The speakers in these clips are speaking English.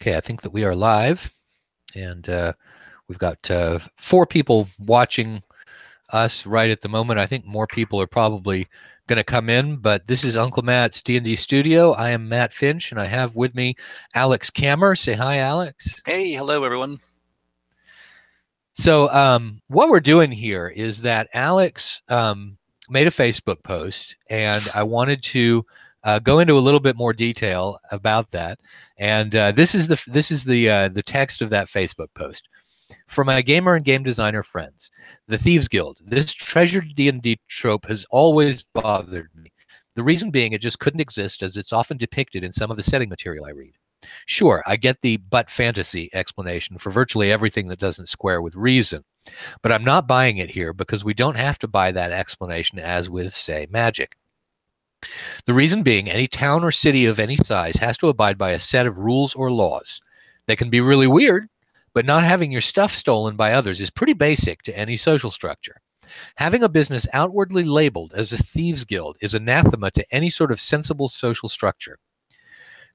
Okay, I think that we are live, and we've got 4 people watching us right at the moment. I think more people are probably going to come in, but this is Uncle Matt's D&D studio. I am Matt Finch, and I have with me Alex Kammer. Say hi, Alex. Hey, hello, everyone. So what we're doing here is that Alex made a Facebook post, and I wanted to go into a little bit more detail about that. And this is the text of that Facebook post. For my gamer and game designer friends, the Thieves Guild, this treasured D&D trope has always bothered me. The reason being it just couldn't exist as it's often depicted in some of the setting material I read. Sure, I get the but fantasy explanation for virtually everything that doesn't square with reason, but I'm not buying it here because we don't have to buy that explanation as with, say, magic. The reason being any town or city of any size has to abide by a set of rules or laws. They can be really weird, but not having your stuff stolen by others is pretty basic to any social structure. Having a business outwardly labeled as a thieves guild is anathema to any sort of sensible social structure.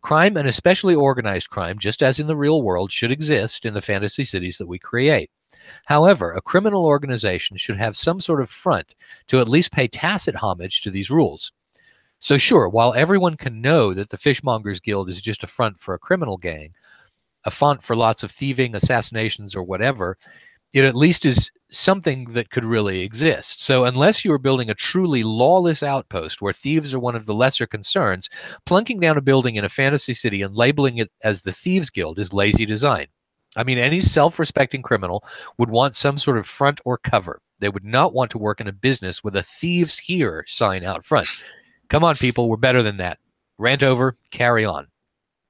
Crime, and especially organized crime, just as in the real world, should exist in the fantasy cities that we create. However, a criminal organization should have some sort of front to at least pay tacit homage to these rules. So sure, while everyone can know that the Fishmongers Guild is just a front for a criminal gang, a font for lots of thieving, assassinations, or whatever, it at least is something that could really exist. So unless you are building a truly lawless outpost where thieves are one of the lesser concerns, plunking down a building in a fantasy city and labeling it as the Thieves Guild is lazy design. I mean, any self-respecting criminal would want some sort of front or cover. They would not want to work in a business with a Thieves Here sign out front. Come on, people, we're better than that. Rant over, carry on.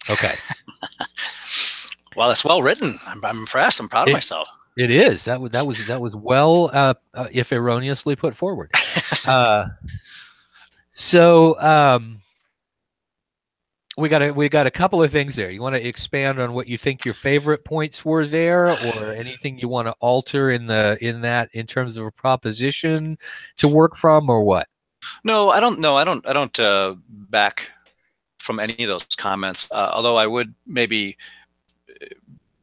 Okay. Well, it's well written. I'm impressed. I'm proud of myself. It is. That was well, if erroneously put forward. We got a couple of things there. You want to expand on what you think your favorite points were there, or anything you want to alter in terms of a proposition to work from, or what? No, I don't know. I don't back from any of those comments. Although I would maybe,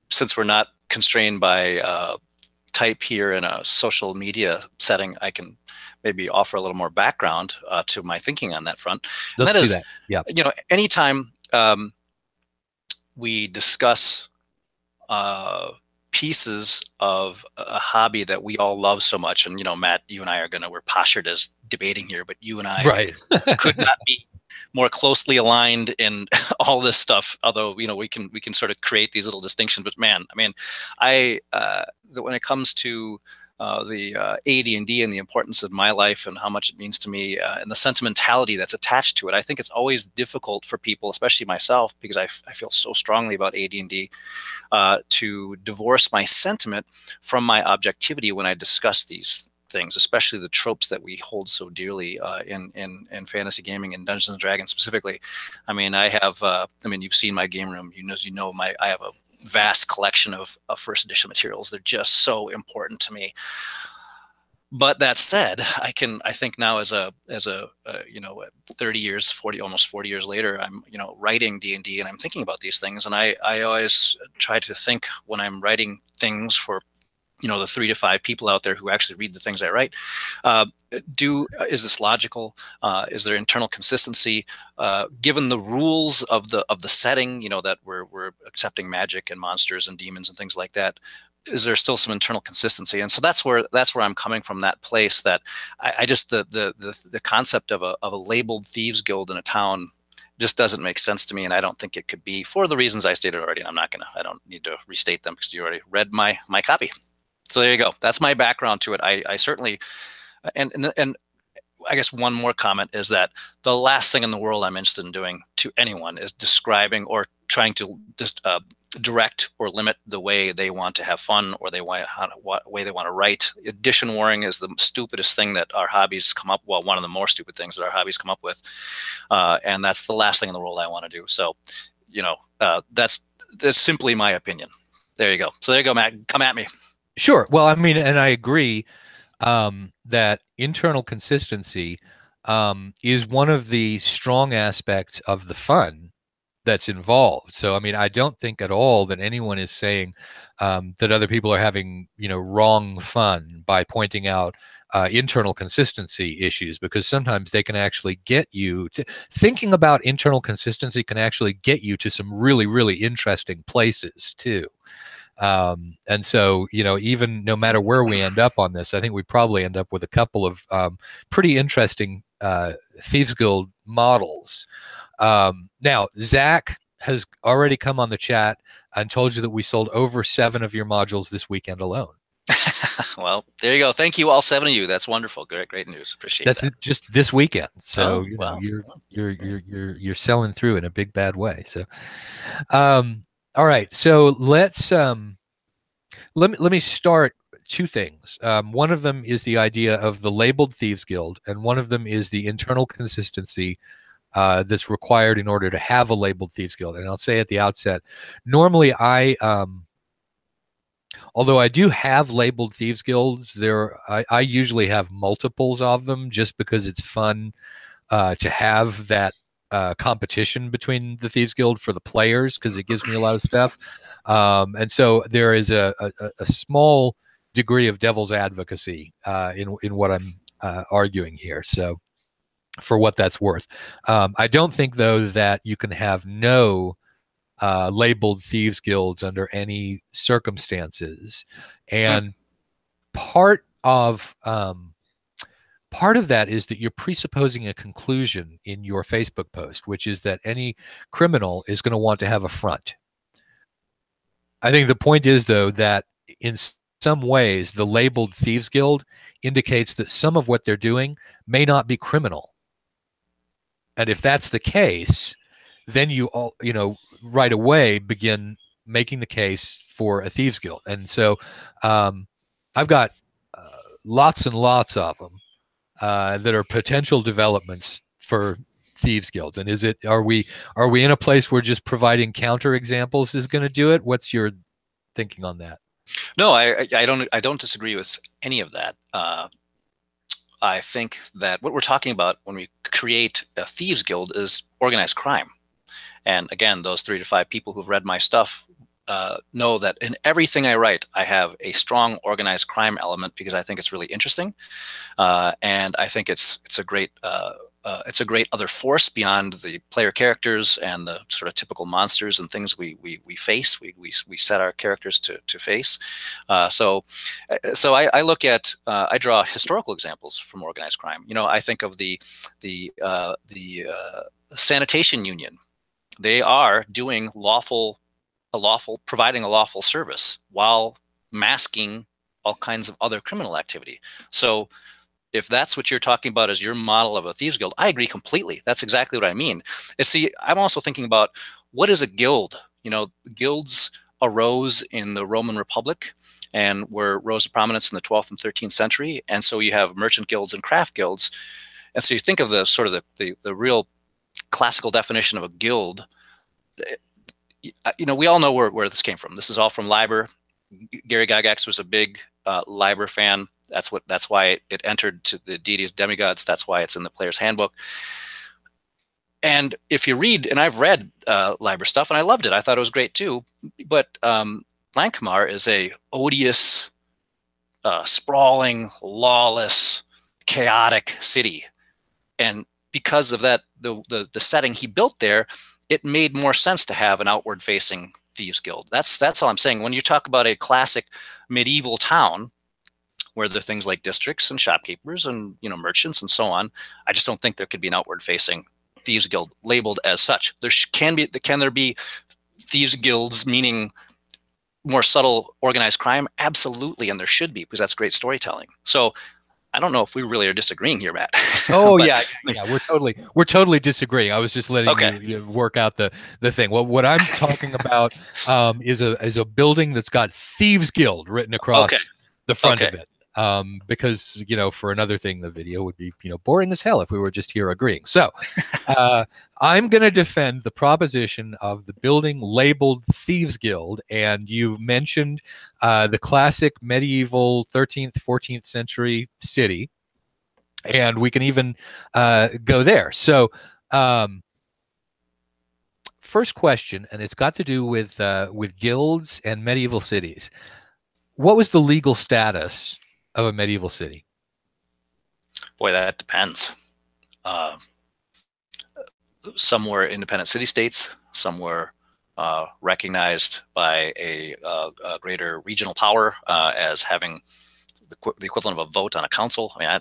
since we're not constrained by type here in a social media setting, I can maybe offer a little more background to my thinking on that front. Let's do that. Yeah. You know, anytime we discuss pieces of a hobby that we all love so much, and Matt, you and I we're postured as debating here, but you and I could not be more closely aligned in all this stuff, although we can sort of create these little distinctions. But man, I mean, when it comes to the AD&D and the importance of my life and how much it means to me, and the sentimentality that's attached to it, I think it's always difficult for people, especially myself, because I feel so strongly about AD&D, to divorce my sentiment from my objectivity when I discuss these things, especially the tropes that we hold so dearly in fantasy gaming and Dungeons and Dragons specifically. I mean, you've seen my game room. I have a vast collection of first edition materials. They're just so important to me. But that said, I think now as a 30 years, almost 40 years later, I'm writing D&D and I'm thinking about these things, and I always try to think when I'm writing things for the 3 to 5 people out there who actually read the things I write. Is this logical? Is there internal consistency? Given the rules of the setting, that we're accepting magic and monsters and demons and things like that, is there still some internal consistency? And so that's where I'm coming from, that place that I just the concept of a labeled thieves guild in a town just doesn't make sense to me, and I don't think it could be, for the reasons I stated already. I don't need to restate them because you already read my copy. So there you go. That's my background to it. I certainly, and I guess one more comment is that the last thing in the world I'm interested in doing to anyone is describing or trying to just direct or limit the way they want to have fun, or what way they want to write. Edition warring is the stupidest thing that our hobbies come up. Well, one of the more stupid things that our hobbies come up with, and that's the last thing in the world I want to do. So, that's simply my opinion. There you go. So there you go, Matt. Come at me. Sure. Well, I mean, and I agree that internal consistency is one of the strong aspects of the fun that's involved. So, I mean, I don't think at all that anyone is saying that other people are having, wrong fun by pointing out internal consistency issues, because sometimes they can actually get you to thinking about internal consistency can actually get you to some really, really interesting places too. And so, even no matter where we end up on this, I think we probably end up with a couple of pretty interesting Thieves Guild models. Now, Zach has already come on the chat and told you that we sold over 7 of your modules this weekend alone. Well, there you go. Thank you, all 7 of you. That's wonderful. Great news. Appreciate that. That's just this weekend. So well, you're selling through in a big bad way. So, all right. So let's let me start 2 things. One of them is the idea of the labeled Thieves Guild, and one of them is the internal consistency that's required in order to have a labeled Thieves Guild. And I'll say at the outset, normally although I do have labeled Thieves Guilds, I usually have multiples of them just because it's fun to have that competition between the Thieves Guild for the players, because it gives me a lot of stuff. And so there is a small degree of devil's advocacy in what I'm arguing here. So for what that's worth. I don't think, though, that you can have no labeled Thieves Guilds under any circumstances. And part of that is that you're presupposing a conclusion in your Facebook post, which is that any criminal is going to want to have a front. I think the point is, though, that in some ways, the labeled Thieves Guild indicates that some of what they're doing may not be criminal. And if that's the case, then you all, right away begin making the case for a Thieves Guild. And so I've got lots and lots of them that are potential developments for Thieves Guilds. And are we in a place where just providing counter examples is going to do it? What's your thinking on that? No, I don't disagree with any of that. I think that what we're talking about when we create a Thieves Guild is organized crime. And again, those 3 to 5 people who've read my stuff know that in everything I write, I have a strong organized crime element because I think it's really interesting, and I think it's a great other force beyond the player characters and the sort of typical monsters and things we face. We set our characters to face. So I look at I draw historical examples from organized crime. I think of the sanitation union. They are doing providing a lawful service while masking all kinds of other criminal activity. So if that's what you're talking about as your model of a Thieves Guild, I agree completely. That's exactly what I mean. See, I'm also thinking about what is a guild? Guilds arose in the Roman Republic and rose to prominence in the 12th and 13th century. And so you have merchant guilds and craft guilds. And so you think of the sort of the real classical definition of a guild. We all know where this came from. This is all from Liber. Gary Gygax was a big Liber fan. That's why it entered to the deities, demigods. That's why it's in the player's handbook. And if you read, and I've read Liber stuff, and I loved it. I thought it was great too. But Kammer is a odious, sprawling, lawless, chaotic city, and because of that, the setting he built there, it made more sense to have an outward-facing Thieves Guild. That's all I'm saying. When you talk about a classic medieval town, where there are things like districts and shopkeepers and merchants and so on, I just don't think there could be an outward-facing Thieves Guild labeled as such. Can there be Thieves Guilds meaning more subtle organized crime? Absolutely, and there should be, because that's great storytelling. So I don't know if we really are disagreeing here, Matt. Oh, yeah, we're totally disagreeing. I was just letting you work out the thing. Well, what I'm talking about is a building that's got Thieves Guild written across the front of it. Because for another thing, the video would be boring as hell if we were just here agreeing. So I'm going to defend the proposition of the building labeled Thieves Guild, and you mentioned the classic medieval 13th, 14th century city, and we can even go there. So first question, and it's got to do with guilds and medieval cities. What was the legal status of a medieval city? Boy, that depends. Some were independent city-states, some were recognized by a greater regional power as having the equivalent of a vote on a council. I mean,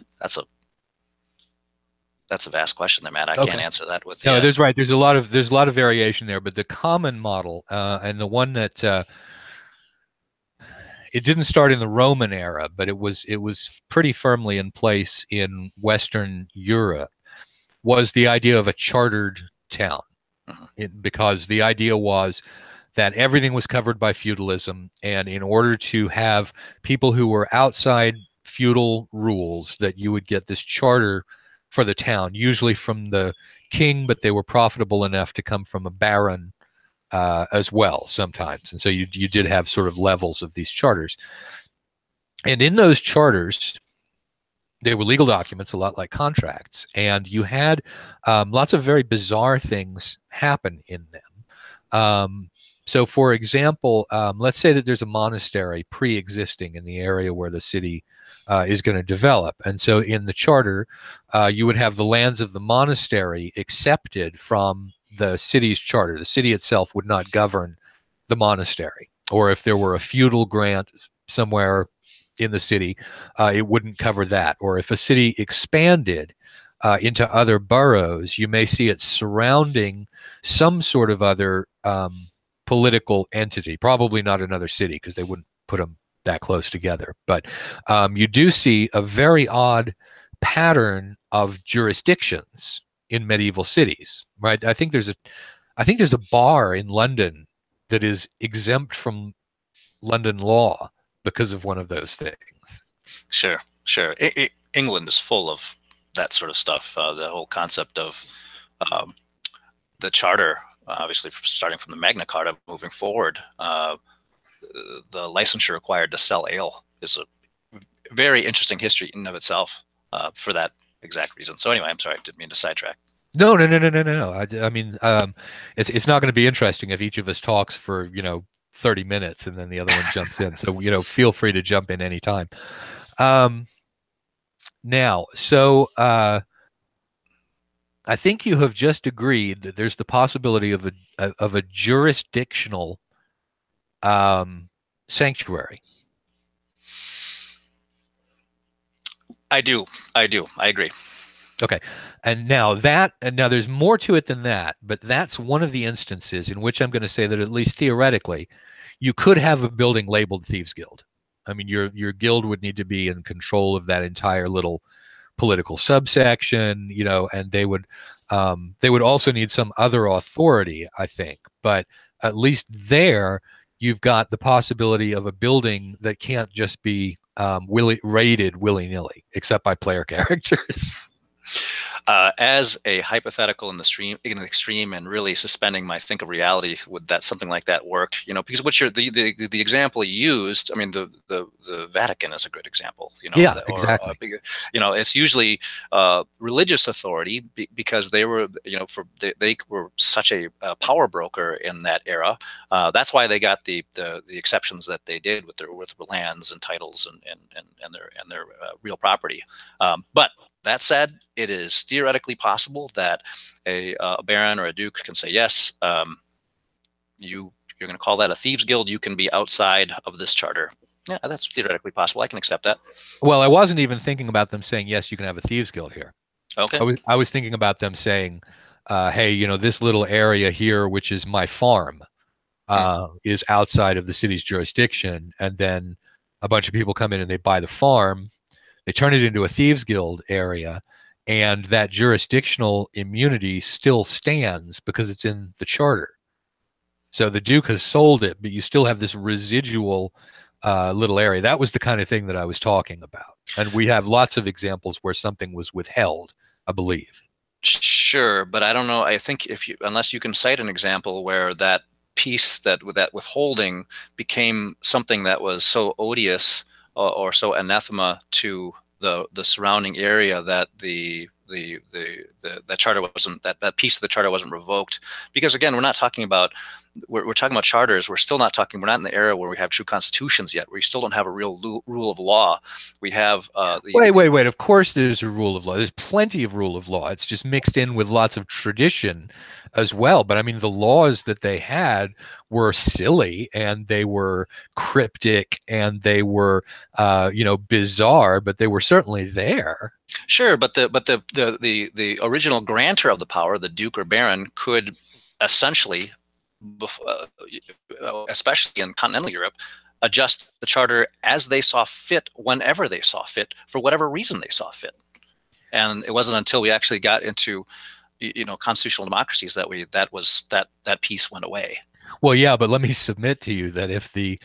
that's a vast question there, Matt. I can't answer that with. No, there's right. There's a lot of variation there, but the common model and the one that it didn't start in the Roman era, but it was pretty firmly in place in Western Europe, was the idea of a chartered town. Because the idea was that everything was covered by feudalism, and in order to have people who were outside feudal rules, that you would get this charter for the town, usually from the king, but they were profitable enough to come from a baron as well sometimes. And so you did have sort of levels of these charters. And in those charters, they were legal documents, a lot like contracts, and you had lots of very bizarre things happen in them. So, for example, let's say that there's a monastery pre-existing in the area where the city is going to develop. And so in the charter, you would have the lands of the monastery accepted from the city's charter. The city itself would not govern the monastery. Or if there were a feudal grant somewhere in the city, it wouldn't cover that. Or if a city expanded into other boroughs, you may see it surrounding some sort of other political entity, probably not another city, because they wouldn't put them that close together. But you do see a very odd pattern of jurisdictions in medieval cities, right? I think there's a bar in London that is exempt from London law because of one of those things. Sure. England is full of that sort of stuff. The whole concept of the charter, obviously starting from the Magna Carta moving forward, the licensure required to sell ale is a very interesting history in and of itself for that exact reason. So anyway, I'm sorry, I didn't mean to sidetrack. No. I mean, it's not going to be interesting if each of us talks for 30 minutes and then the other one jumps in. So feel free to jump in anytime. Now, so I think you have just agreed that there's the possibility of a jurisdictional sanctuary. I do. I agree. Okay. And now there's more to it than that, but that's one of the instances in which I'm going to say that at least theoretically, you could have a building labeled Thieves Guild. I mean, your guild would need to be in control of that entire little political subsection, and they would also need some other authority, I think. But at least there, you've got the possibility of a building that can't just be raided willy-nilly, except by player characters. As a hypothetical in the extreme, and really suspending my think of reality, would that something like that work? Because the example you used, I mean, the Vatican is a good example. Yeah, exactly. It's usually religious authority because they were, they were such a power broker in that era. That's why they got the exceptions that they did with their lands and titles and their real property. But that said, it is theoretically possible that a baron or a duke can say, yes, you're going to call that a thieves guild. You can be outside of this charter. Yeah, that's theoretically possible. I can accept that. Well, I wasn't even thinking about them saying, yes, you can have a thieves guild here. Okay. I was thinking about them saying, hey, this little area here, which is my farm, is outside of the city's jurisdiction. And then a bunch of people come in and they buy the farm. They turn it into a Thieves Guild area, and that jurisdictional immunity still stands because it's in the charter. So the Duke has sold it, but you still have this residual little area. That was the kind of thing that I was talking about. And we have lots of examples where something was withheld, I believe. Sure, but I don't know. I think unless you can cite an example where that piece, that withholding became something that was so odious or so anathema to the surrounding area that the that charter wasn't, that piece of the charter wasn't revoked, because again, we're not talking about, we're talking about charters. We're still not talking, we're not in the era where we have true constitutions yet. We still don't have a real rule of law. We have wait. Of course there's a rule of law. There's plenty of rule of law. It's just mixed in with lots of tradition as well. But I mean, the laws that they had were silly, and they were cryptic, and they were bizarre, but they were certainly there. Sure, but the original grantor of the power, the duke or baron, could essentially, especially in continental Europe, adjust the charter as they saw fit, whenever they saw fit, for whatever reason they saw fit. And it wasn't until we actually got into constitutional democracies that that piece went away. Well, yeah, but let me submit to you that if the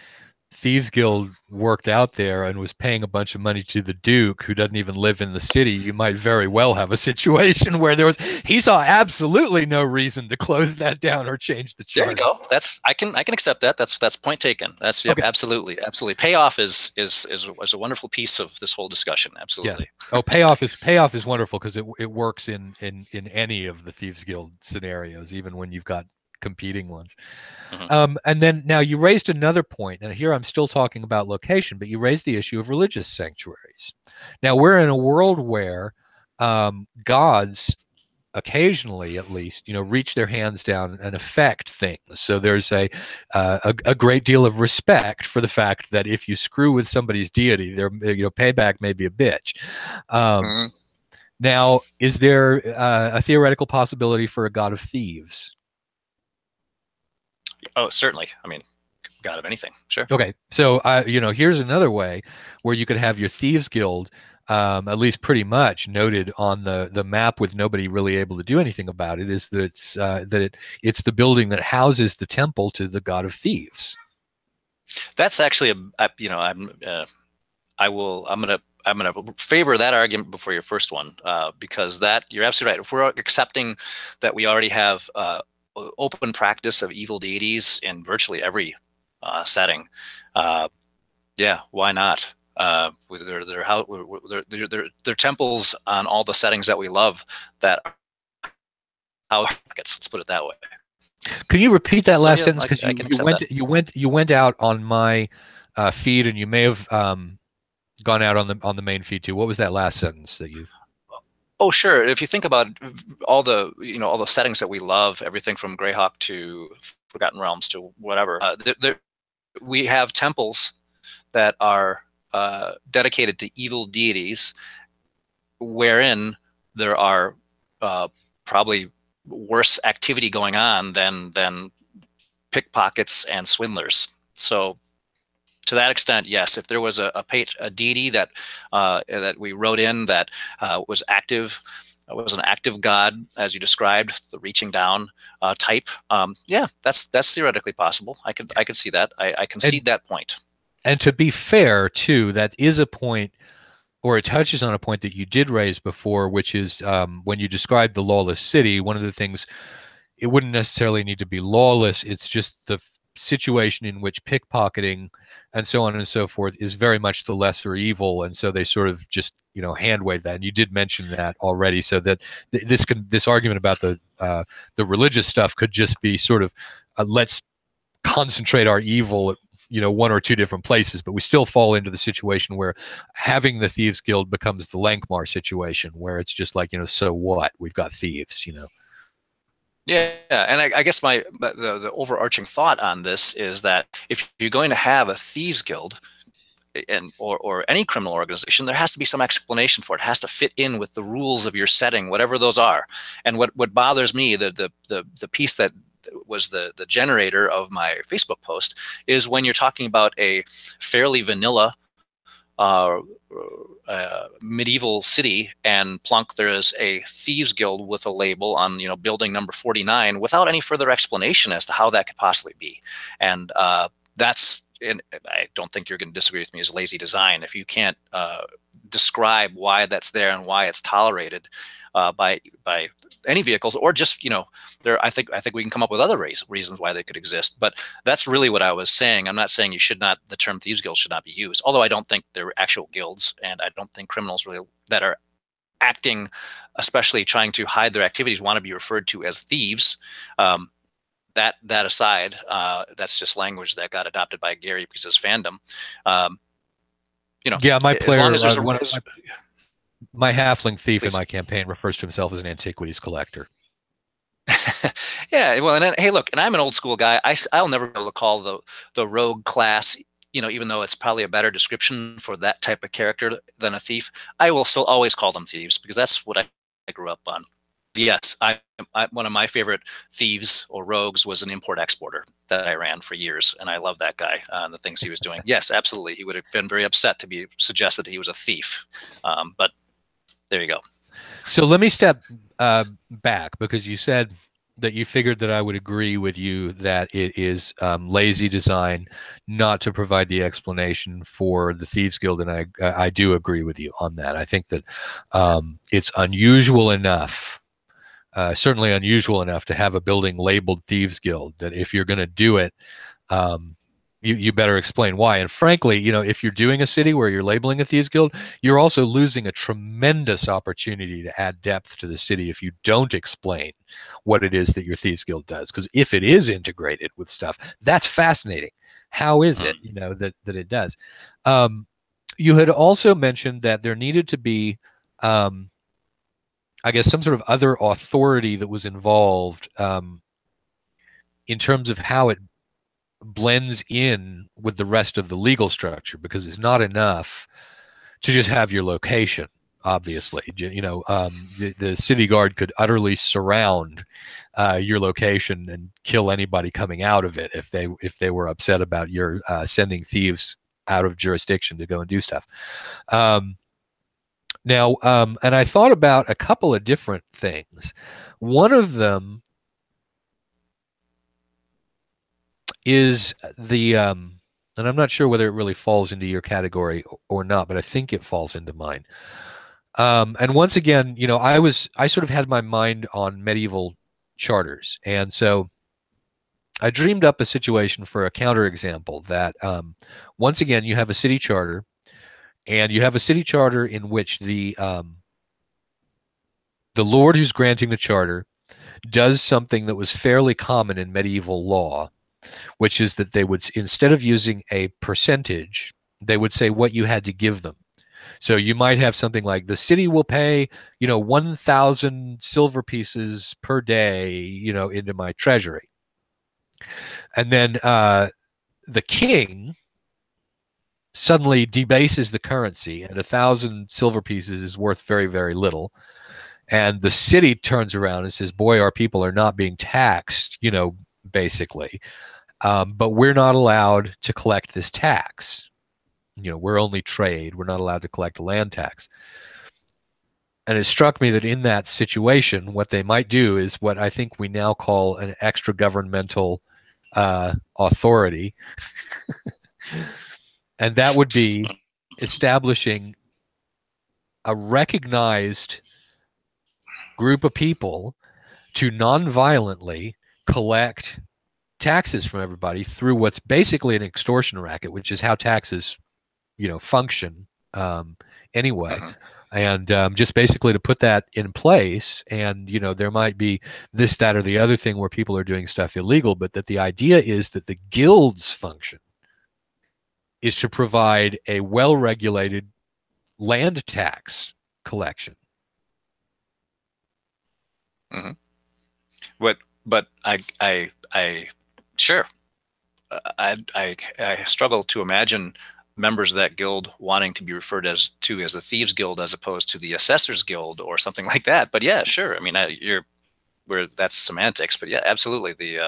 Thieves Guild worked out there and was paying a bunch of money to the Duke, who doesn't even live in the city, you might very well have a situation where he saw absolutely no reason to close that down or change the charter. There you go. I can accept that. That's point taken. That's okay. Absolutely. Payoff is a wonderful piece of this whole discussion. Absolutely. Yeah. Oh, payoff is wonderful because it works in any of the Thieves Guild scenarios, even when you've got competing ones. Mm-hmm. And then now you raised another point, and here I'm still talking about location, but you raised the issue of religious sanctuaries. Now we're in a world where gods occasionally, at least, reach their hands down and affect things. So there's a great deal of respect for the fact that if you screw with somebody's deity, their payback may be a bitch. Mm-hmm. Now, is there a theoretical possibility for a god of thieves? Oh, certainly. I mean, god of anything. Sure. Okay. So, here's another way where you could have your Thieves Guild, at least pretty much noted on the map with nobody really able to do anything about it, is that it's the building that houses the temple to the god of thieves. That's actually I'm going to favor that argument before your first one, because that, you're absolutely right. If we're accepting that we already have open practice of evil deities in virtually every setting, yeah, why not? They're temples on all the settings that we love that are let's put it that way. Can you repeat that last sentence? Because you went out on my feed, and you may have gone out on the main feed too. What was that last sentence that you? Oh, sure. If you think about all the settings that we love, everything from Greyhawk to Forgotten Realms to whatever, we have temples that are dedicated to evil deities, wherein there are probably worse activity going on than pickpockets and swindlers. So, to that extent, yes. If there was a deity that we wrote in that was active, was an active god, as you described, the reaching down type, yeah, that's theoretically possible. I could see that. I concede that point. And to be fair, too, that is a point, or it touches on a point that you did raise before, which is when you described the lawless city. One of the things, it wouldn't necessarily need to be lawless. It's just the situation in which pickpocketing and so on and so forth is very much the lesser evil, and so they sort of just hand wave that. And you did mention that already, so that this argument about the religious stuff could just be sort of let's concentrate our evil at one or two different places, but we still fall into the situation where having the Thieves Guild becomes the Lankmar situation, where it's just like, so what, we've got thieves. Yeah, and I guess the overarching thought on this is that if you're going to have a Thieves Guild or any criminal organization, there has to be some explanation for it. It has to fit in with the rules of your setting, whatever those are. And what bothers me, the piece that was the generator of my Facebook post, is when you're talking about a fairly vanilla medieval city, and plunk, there is a Thieves Guild with a label on building number 49 without any further explanation as to how that could possibly be. And that's, and I don't think you're going to disagree with me, as lazy design. If you can't describe why that's there and why it's tolerated by any vehicles, or just I think we can come up with other reasons why they could exist. But that's really what I was saying. I'm not saying the term Thieves Guild should not be used, although I don't think they're actual guilds, and I don't think criminals really that are acting, especially trying to hide their activities, want to be referred to as thieves. That aside, that's just language that got adopted by Gary because of his fandom. Yeah, my player, as long as there's my halfling thief in my campaign refers to himself as an antiquities collector. Yeah, well, and hey, look, and I'm an old school guy. I'll never be able to call the rogue class, even though it's probably a better description for that type of character than a thief. I will still always call them thieves because that's what I grew up on. Yes, one of my favorite thieves or rogues was an import exporter that I ran for years, and I love that guy and the things he was doing. Yes, absolutely, he would have been very upset to be suggested he was a thief, but there you go. So let me step back, because you said that you figured that I would agree with you that it is lazy design not to provide the explanation for the Thieves Guild, and I do agree with you on that. I think that it's unusual enough, certainly unusual enough, to have a building labeled Thieves Guild, that if you're going to do it, you better explain why. And frankly, if you're doing a city where you're labeling a Thieves Guild, you're also losing a tremendous opportunity to add depth to the city if you don't explain what it is that your Thieves Guild does. Because if it is integrated with stuff, that's fascinating. How is it, that it does? You had also mentioned that there needed to be, I guess, some sort of other authority that was involved in terms of how it blends in with the rest of the legal structure, because it's not enough to just have your location. Obviously, the city guard could utterly surround your location and kill anybody coming out of it if they were upset about your sending thieves out of jurisdiction to go and do stuff. Now, and I thought about a couple of different things. One of them is the and I'm not sure whether it really falls into your category or not, but I think it falls into mine. And once again, I sort of had my mind on medieval charters, and so I dreamed up a situation for a counterexample that once again, you have a city charter, and you have a city charter in which the lord who's granting the charter does something that was fairly common in medieval law, which is that they would, instead of using a percentage, they would say what you had to give them. So you might have something like, the city will pay, 1,000 silver pieces per day, into my treasury. And then the king suddenly debases the currency, and 1,000 silver pieces is worth very, very little. And the city turns around and says, boy, our people are not being taxed, basically. But we're not allowed to collect this tax. We're only trade. We're not allowed to collect a land tax. And it struck me that in that situation, what they might do is what I think we now call an extra governmental authority. And that would be establishing a recognized group of people to non-violently collect taxes from everybody through what's basically an extortion racket, which is how taxes, function anyway. And just basically to put that in place, and there might be this, that, or the other thing where people are doing stuff illegal, but that the idea is that the guild's function is to provide a well-regulated land tax collection. But I sure, I struggle to imagine members of that guild wanting to be referred as the Thieves Guild as opposed to the Assessors Guild or something like that. But yeah, sure. I mean, that's semantics, but yeah, absolutely.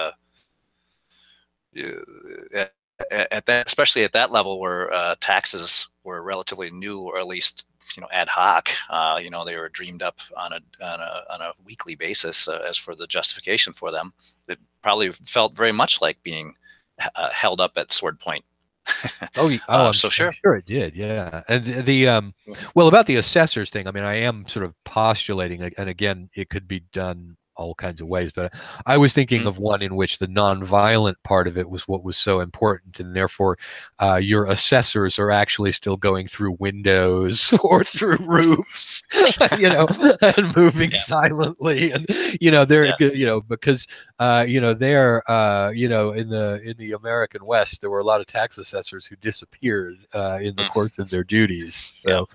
At that, especially at that level where taxes were relatively new, or at least ad hoc. They were dreamed up on a weekly basis as for the justification for them. It probably felt very much like being held up at sword point. I'm sure it did. Yeah. And well, about the assessors thing, I mean, I am sort of postulating, and again, it could be done all kinds of ways. But I was thinking of one in which the nonviolent part of it was what was so important, and therefore your assessors are actually still going through windows or through roofs, and moving silently, and they're because they're in the American West, there were a lot of tax assessors who disappeared in the course of their duties. So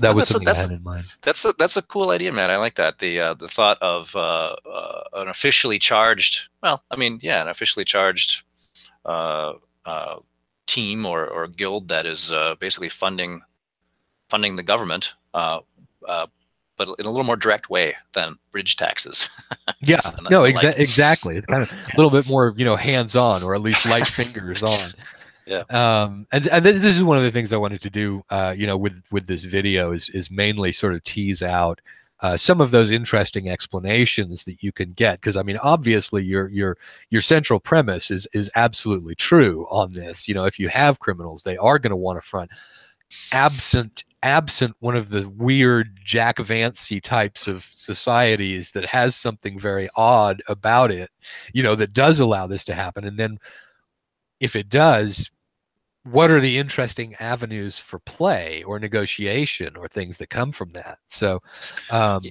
that was something I had in mind. That's a cool idea, Matt. I like that. The thought of an officially charged, an officially charged team or guild that is basically funding the government, but in a little more direct way than bridge taxes. Yeah, no, exactly. It's kind of a little bit more, hands-on, or at least light fingers on. Yeah. And this is one of the things I wanted to do, with this video is mainly sort of tease out some of those interesting explanations that you can get, because I mean, obviously your central premise is absolutely true on this. If you have criminals, they are going to want to front, absent one of the weird Jack Vance-y types of societies that has something very odd about it, that does allow this to happen. And then if it does, what are the interesting avenues for play or negotiation or things that come from that? So, but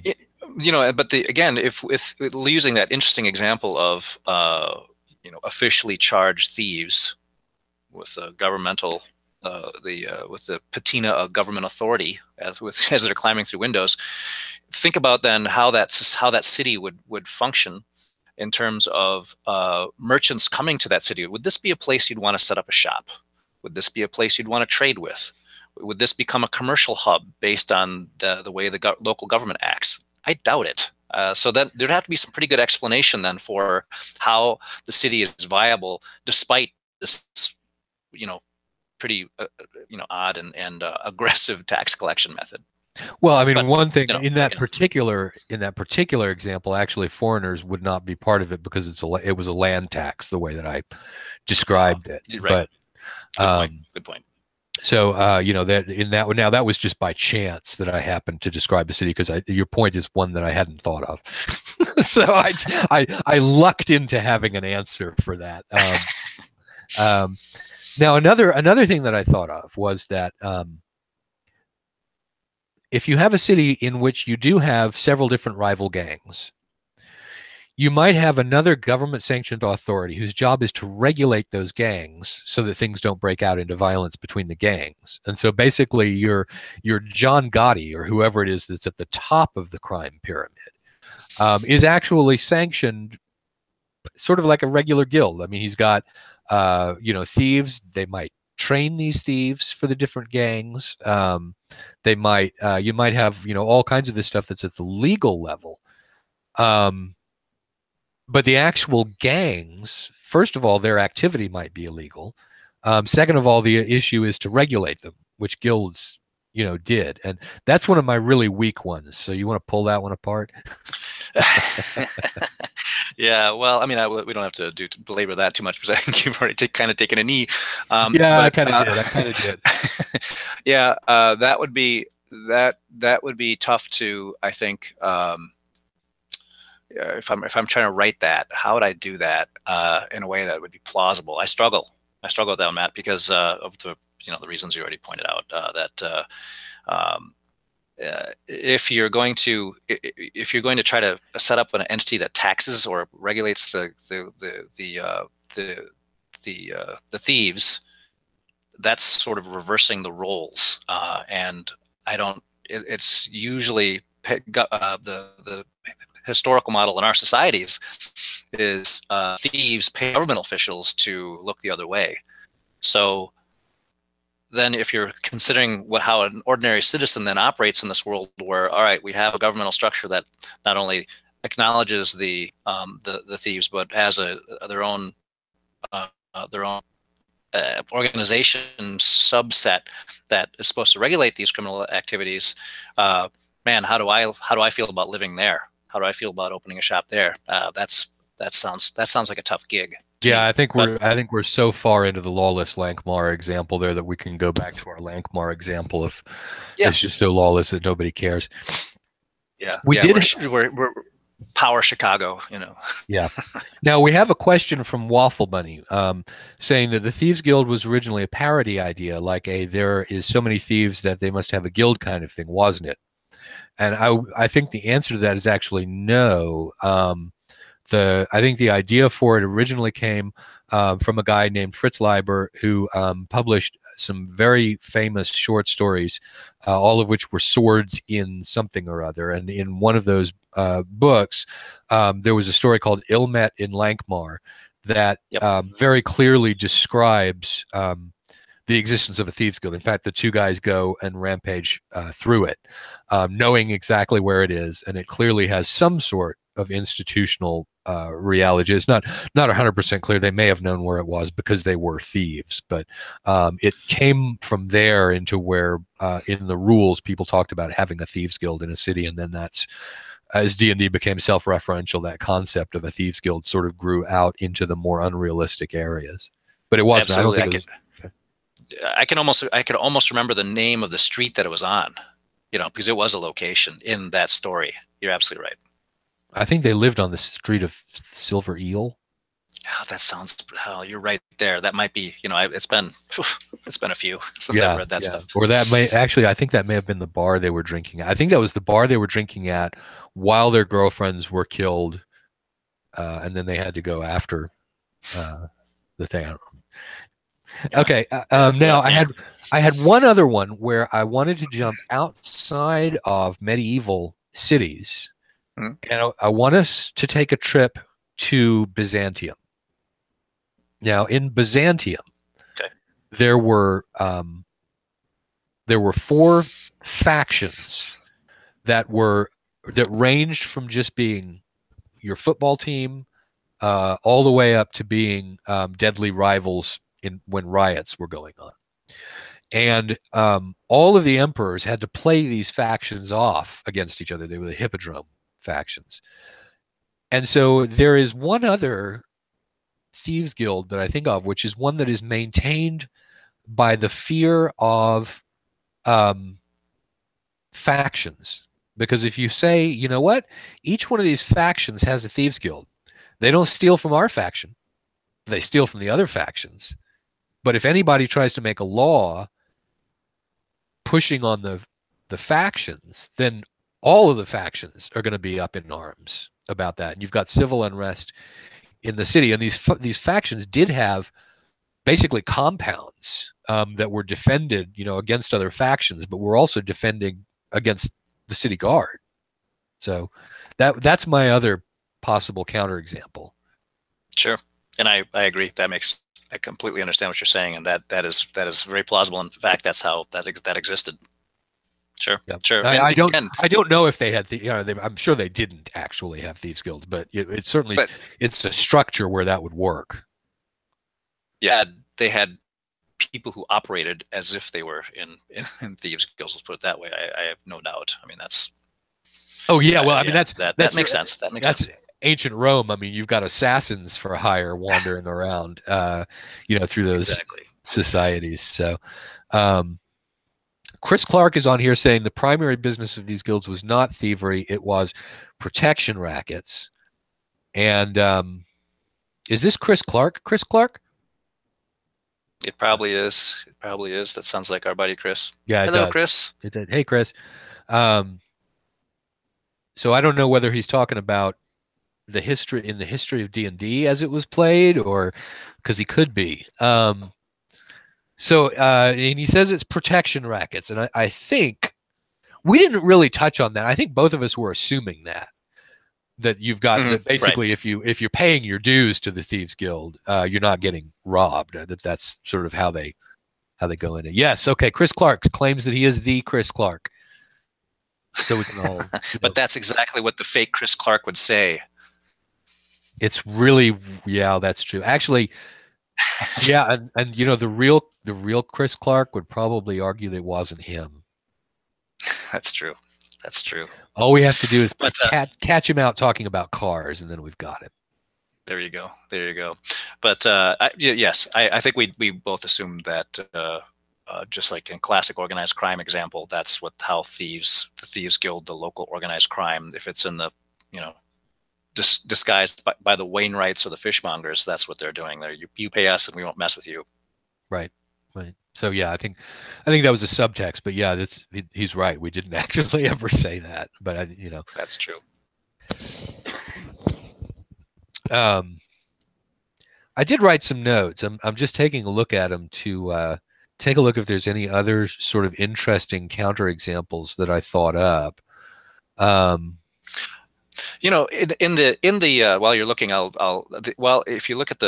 if using that interesting example of, officially charged thieves with a governmental, with the patina of government authority as they're climbing through windows, think about then how that city would function in terms of merchants coming to that city. Would this be a place you'd want to set up a shop? Would this be a place you'd want to trade with? Would this become a commercial hub based on the way the local government acts? I doubt it. So then there'd have to be some pretty good explanation then for how the city is viable despite this, pretty odd and aggressive tax collection method. Well, I mean, one thing in that particular example, actually, foreigners would not be part of it because it was a land tax, the way that I described it. Right. But good point. So that was just by chance that I happened to describe the city, because your point is one that I hadn't thought of. So I lucked into having an answer for that. Now another thing that I thought of was that if you have a city in which you do have several different rival gangs, you might have another government-sanctioned authority whose job is to regulate those gangs so that things don't break out into violence between the gangs. And so basically your John Gotti, or whoever it is that's at the top of the crime pyramid, is actually sanctioned sort of like a regular guild. I mean, he's got thieves. They might train these thieves for the different gangs. They might you might have all kinds of this stuff that's at the legal level. But the actual gangs, first of all, their activity might be illegal. Second of all, the issue is to regulate them, which guilds, did. And that's one of my really weak ones. So you want to pull that one apart? Yeah, well, I mean, we don't have to belabor that too much, because I think you've already kind of taken a knee. I kind of did. Yeah, that would be tough to, I think. If I'm trying to write that, how would I do that in a way that would be plausible? I struggle with that, Matt, because of the reasons you already pointed out. If you're going to try to set up an entity that taxes or regulates the thieves, that's sort of reversing the roles, and I don't. It's usually the historical model in our societies is thieves pay government officials to look the other way. So then if you're considering how an ordinary citizen then operates in this world where, all right, we have a governmental structure that not only acknowledges the thieves, but has their own organization subset that is supposed to regulate these criminal activities, man, how do I feel about living there? How do I feel about opening a shop there? That sounds like a tough gig. Yeah, I think we're so far into the lawless Lankmar example there that we can go back to our Lankmar example of it's just so lawless that nobody cares. Yeah, We yeah, did. We're power Chicago, you know. Yeah. Now we have a question from Waffle Bunny, saying that the Thieves Guild was originally a parody idea, like a there is so many thieves that they must have a guild kind of thing, wasn't it? And I think the answer to that is actually no. I think the idea for it originally came from a guy named Fritz Leiber, who published some very famous short stories, all of which were swords in something or other. And in one of those books, there was a story called Ilmet in Lankmar that very clearly describes the existence of a thieves guild. In fact, the two guys go and rampage through it, knowing exactly where it is, and it clearly has some sort of institutional reality. It's not 100% clear. They may have known where it was because they were thieves, but it came from there into where in the rules people talked about having a thieves guild in a city, and then that's as D&D became self-referential, that concept of a thieves guild sort of grew out into the more unrealistic areas. But it wasn't. Absolutely. I don't think it was. I could almost remember the name of the street that it was on, you know, because it was a location in that story. You're absolutely right. I think they lived on the street of Silver Eel. Oh, that sounds. Oh, you're right there. That might be. You know, it's been a few since I've read that stuff. Or that may actually. I think that may have been the bar they were drinking at. I think that was the bar they were drinking at while their girlfriends were killed, and then they had to go after the thing. Yeah. Okay. Now I had one other one where I wanted to jump outside of medieval cities, and I want us to take a trip to Byzantium. Now, in Byzantium, there were 4 factions that ranged from just being your football team all the way up to being deadly rivals when riots were going on. And all of the emperors had to play these factions off against each other. They were the hippodrome factions. And so there is one other thieves guild that I think of, which is one that is maintained by the fear of factions. Because if you say, you know what, each one of these factions has a thieves guild. They don't steal from our faction. They steal from the other factions. But if anybody tries to make a law pushing on the factions, then all of the factions are going to be up in arms about that. And you've got civil unrest in the city. And these factions did have basically compounds that were defended, you know, against other factions, but were also defending against the city guard. So that's my other possible counterexample. Sure, and I agree. I completely understand what you're saying, and that is very plausible. In fact, that's how that existed. Sure, yeah. Sure. I don't know if they had I'm sure they didn't actually have thieves guilds, but it certainly it's a structure where that would work. Yeah, they had people who operated as if they were in thieves guilds. Let's put it that way. I have no doubt. I mean, that's. Oh yeah, well, I mean that makes sense. That makes sense. Ancient Rome. I mean, you've got assassins for hire wandering around, you know, through those societies. So, Chris Clark is on here saying the primary business of these guilds was not thievery; it was protection rackets. And is this Chris Clark? Chris Clark? It probably is. It probably is. That sounds like our buddy Chris. Yeah. Hello, Chris. It did. Hey, Chris. So I don't know whether he's talking about the history of D&D as it was played, or because he could be. So and he says it's protection rackets, and I think we didn't really touch on that. I think both of us were assuming that you've got that basically if you're paying your dues to the Thieves Guild, you're not getting robbed. That's sort of how they go in it. Yes, okay. Chris Clark claims that he is the Chris Clark. So we can all. But that's exactly what the fake Chris Clark would say. It's really, yeah, that's true. Actually, yeah, and you know the real Chris Clark would probably argue that it wasn't him. That's true. That's true. All we have to do is catch him out talking about cars, and then we've got him. There you go. There you go. But yes, I think we both assumed that just like in classic organized crime example, that's how the Thieves Guild, the local organized crime, if it's in the, disguised by the Wainwrights or the fishmongers, that's what they're doing. You pay us and we won't mess with you. Right. Right. So yeah, I think that was a subtext, but yeah, he's right. We didn't actually ever say that, but that's true. I did write some notes. I'm just taking a look at them to take a look if there's any other sort of interesting counterexamples that I thought up. In the while you're looking, well, if you look at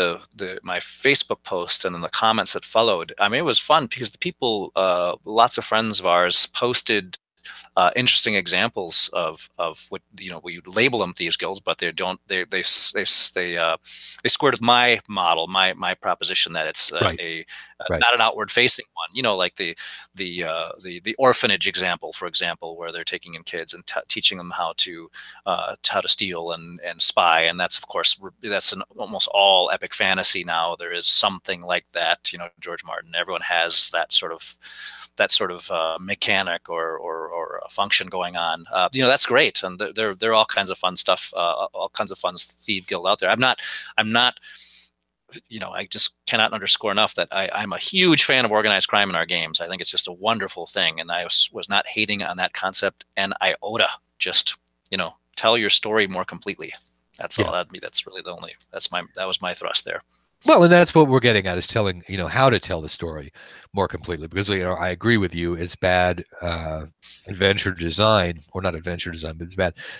my Facebook post and then the comments that followed, I mean, it was fun because the people, lots of friends of ours posted interesting examples of what we label them thieves guilds, but they don't. They squared with my model, my proposition that it's right. Not an outward facing one. Like the orphanage example, for example, where they're taking in kids and teaching them how to steal and spy, and that's, of course, that's an almost all epic fantasy now. There is something like that. George Martin. Everyone has that sort of mechanic or a function going on. That's great, and there are all kinds of fun stuff, all kinds of fun Thief Guild out there. I'm not. I just cannot underscore enough that I'm a huge fan of organized crime in our games. I think it's just a wonderful thing, and I was not hating on that concept an iota. Just tell your story more completely. That's all. That's really that was my thrust there. Well, and that's what we're getting at, is telling, how to tell the story more completely, because, I agree with you. It's bad adventure design, or not adventure design, but it's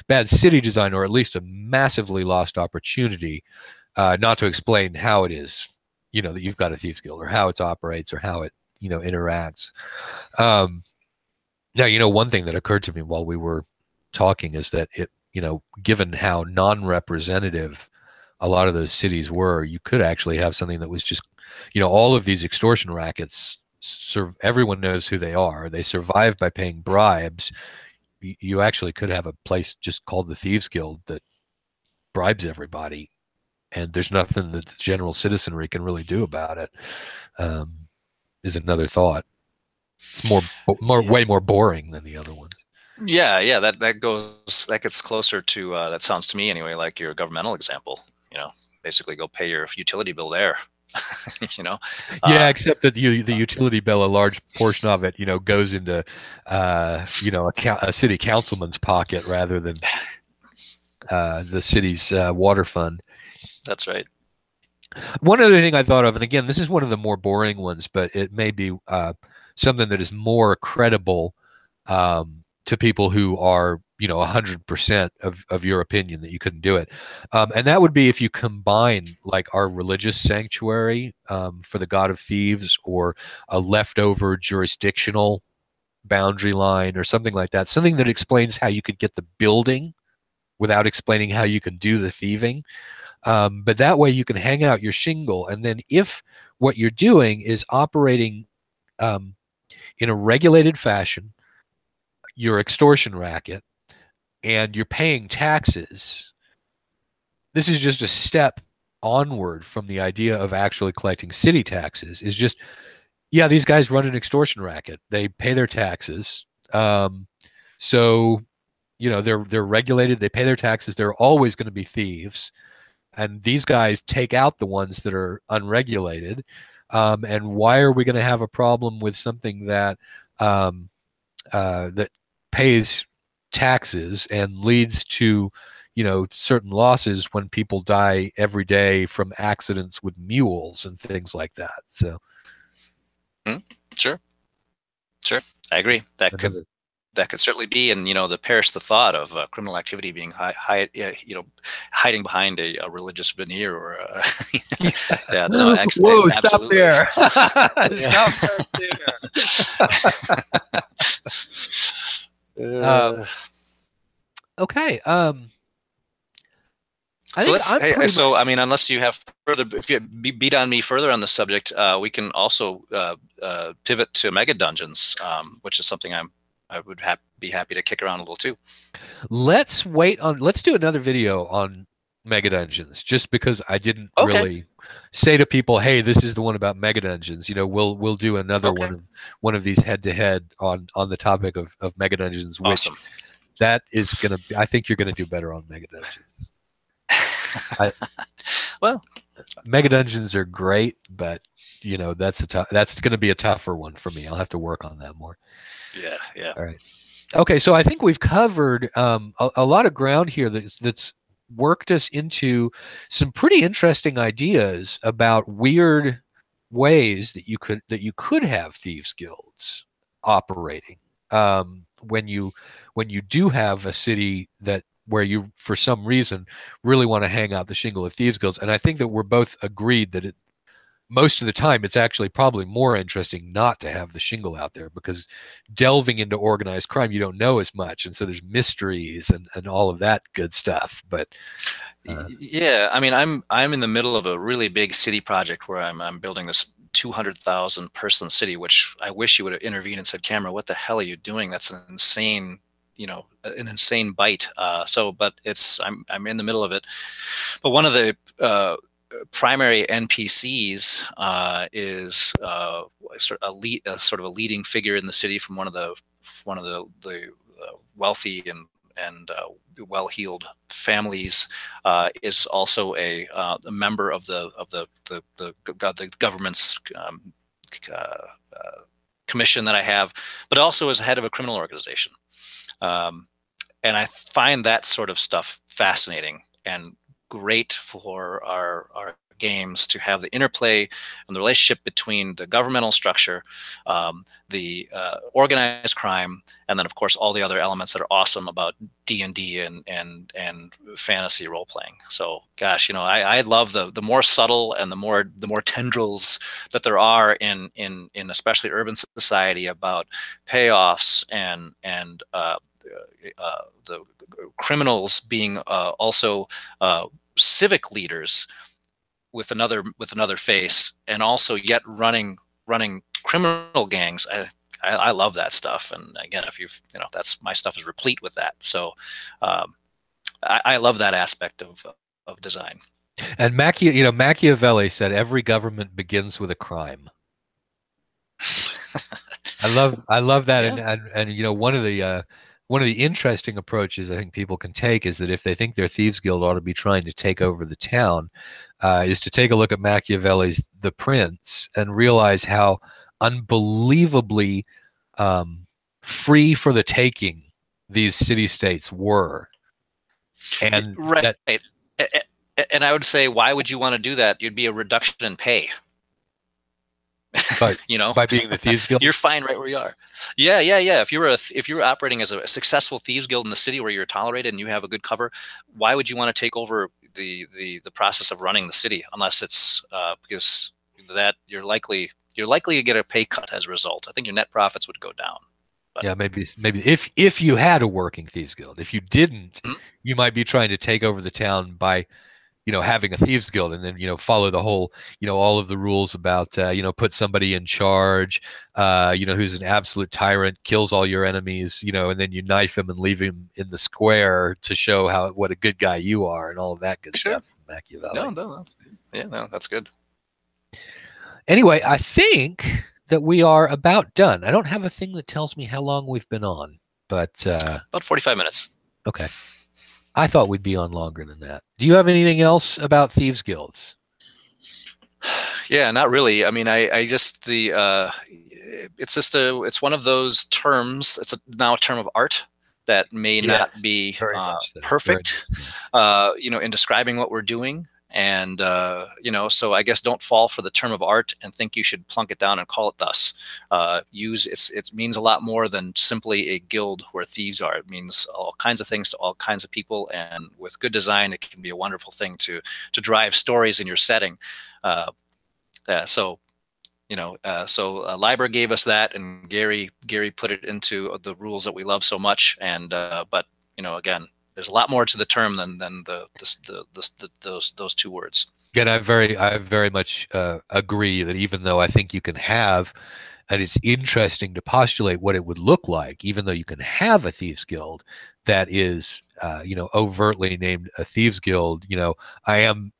bad city design, or at least a massively lost opportunity not to explain how it is, that you've got a Thieves Guild, or how it operates, or how it, interacts. Now, one thing that occurred to me while we were talking is that it, given how non-representative a lot of those cities were, you could actually have something that was just, all of these extortion rackets everyone knows who they are. They survive by paying bribes. You actually could have a place just called the Thieves Guild that bribes everybody, and there's nothing that the general citizenry can really do about it. Is another thought. It's way more boring than the other ones. Yeah, that gets closer to that sounds to me anyway like your governmental example. Basically go pay your utility bill there. Yeah, except that the utility bill, a large portion of it, goes into a city councilman's pocket rather than the city's water fund. That's right. One other thing I thought of, and again, this is one of the more boring ones, but it may be something that is more credible to people who are 100% of your opinion that you couldn't do it, and that would be if you combine like our religious sanctuary for the God of Thieves, or a leftover jurisdictional boundary line, or something like that, something that explains how you could get the building without explaining how you can do the thieving. But that way you can hang out your shingle, and then if what you're doing is operating in a regulated fashion, your extortion racket, and you're paying taxes, this is just a step onward from the idea of actually collecting city taxes. Is just, yeah, these guys run an extortion racket. They pay their taxes. So, they're regulated. They pay their taxes. They're always going to be thieves. And these guys take out the ones that are unregulated. And why are we going to have a problem with something that that pays taxes and leads to, certain losses when people die every day from accidents with mules and things like that? So, sure, I agree. That could certainly be, and perish the thought of criminal activity being hiding behind a religious veneer, or whoa, stop there. Stop there. Okay. I mean, unless you have further, if you beat on me further on the subject, we can also pivot to mega dungeons, which is something I would be happy to kick around a little too. Let's do another video on Mega Dungeons, just because I didn't Okay. really say to people, "Hey, this is the one about Mega Dungeons." You know, we'll do another Okay. one of these head to head on the topic of Mega Dungeons, which Awesome. that is gonna be. I think you're gonna do better on Mega Dungeons. I, Well, Mega Dungeons are great, but you know that's going to be a tougher one for me. I'll have to work on that more. yeah, yeah. All right. Okay, so I think we've covered a lot of ground here that's worked us into some pretty interesting ideas about weird ways that you could have thieves guilds operating when you do have a city that where you for some reason really want to hang out the shingle of thieves guilds. And I think that we're both agreed that most of the time it's actually probably more interesting not to have the shingle out there, because delving into organized crime you don't know as much, and so there's mysteries and all of that good stuff. But yeah, I mean, I'm in the middle of a really big city project where I'm building this 200,000 person city, which I wish you would have intervened and said, Kammer, what the hell are you doing? That's an insane, an insane bite. But I'm in the middle of it. But one of the primary NPCs is sort of a leading figure in the city from one of the wealthy and well-heeled families, is also a member of the government's commission that I have, but also is head of a criminal organization. And I find that sort of stuff fascinating and great for our games, to have the interplay and the relationship between the governmental structure, the organized crime, and then of course all the other elements that are awesome about D&D and fantasy role playing. So gosh, I love the more subtle and the more tendrils that there are in especially urban society about payoffs and the criminals being also civic leaders with another face, and also yet running criminal gangs. I love that stuff. And again, if that's my stuff is replete with that. So I love that aspect of design. And Machiavelli said every government begins with a crime. I love that. Yeah. And one of the interesting approaches I think people can take is that if they think their thieves guild ought to be trying to take over the town, is to take a look at Machiavelli's The Prince and realize how unbelievably free for the taking these city-states were. And right. And I would say, why would you want to do that? You'd be a reduction in pay. By being the thieves guild, you're fine right where you are. Yeah. If you're operating as a successful thieves guild in the city where you're tolerated and you have a good cover, why would you want to take over the process of running the city, unless it's because that you're likely to get a pay cut as a result. I think your net profits would go down. But, yeah, maybe if you had a working thieves guild. If you didn't, you might be trying to take over the town by having a thieves guild, and then follow the whole all of the rules about put somebody in charge, who's an absolute tyrant, kills all your enemies, and then you knife him and leave him in the square to show what a good guy you are, and all of that good stuff from Machiavelli. No. Yeah, no, that's good. Anyway, I think that we are about done. I don't have a thing that tells me how long we've been on, but about 45 minutes. Okay. I thought we'd be on longer than that. Do you have anything else about thieves guilds? Yeah, not really. I mean, I just it's one of those terms. It's now a term of art that may not be perfect, in describing what we're doing. And, so I guess don't fall for the term of art and think you should plunk it down and call it thus. It means a lot more than simply a guild where thieves are. It means all kinds of things to all kinds of people. And with good design, it can be a wonderful thing to drive stories in your setting. So Liber gave us that, and Gary put it into the rules that we love so much. And, but, again, there's a lot more to the term than those two words. Again, I very much agree that even though I think you can have And it's interesting to postulate what it would look like, even though you can have a thieves guild that is, overtly named a thieves guild. I am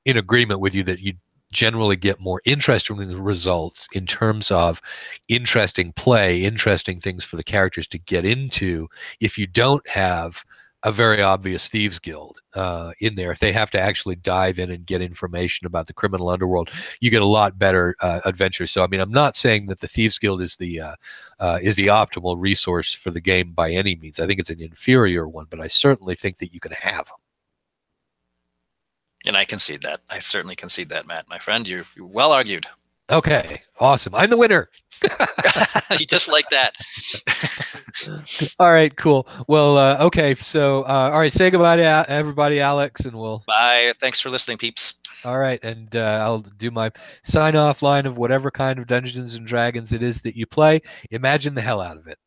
in agreement with you that you generally get more interesting results in terms of interesting play, interesting things for the characters to get into if you don't have a very obvious thieves guild in there. If they have to actually dive in and get information about the criminal underworld, you get a lot better adventure. So, I mean, I'm not saying that the thieves guild is the optimal resource for the game by any means. I think it's an inferior one, but I certainly think that you can have them. And I concede that. I certainly concede that, Matt, my friend. You're well argued. Okay, awesome. I'm the winner. Just like that. All right, cool. Well, okay. So, all right, say goodbye to everybody, Alex, and we'll. Bye. Thanks for listening, peeps. All right, and I'll do my sign-off line of whatever kind of Dungeons and Dragons it is that you play. Imagine the hell out of it.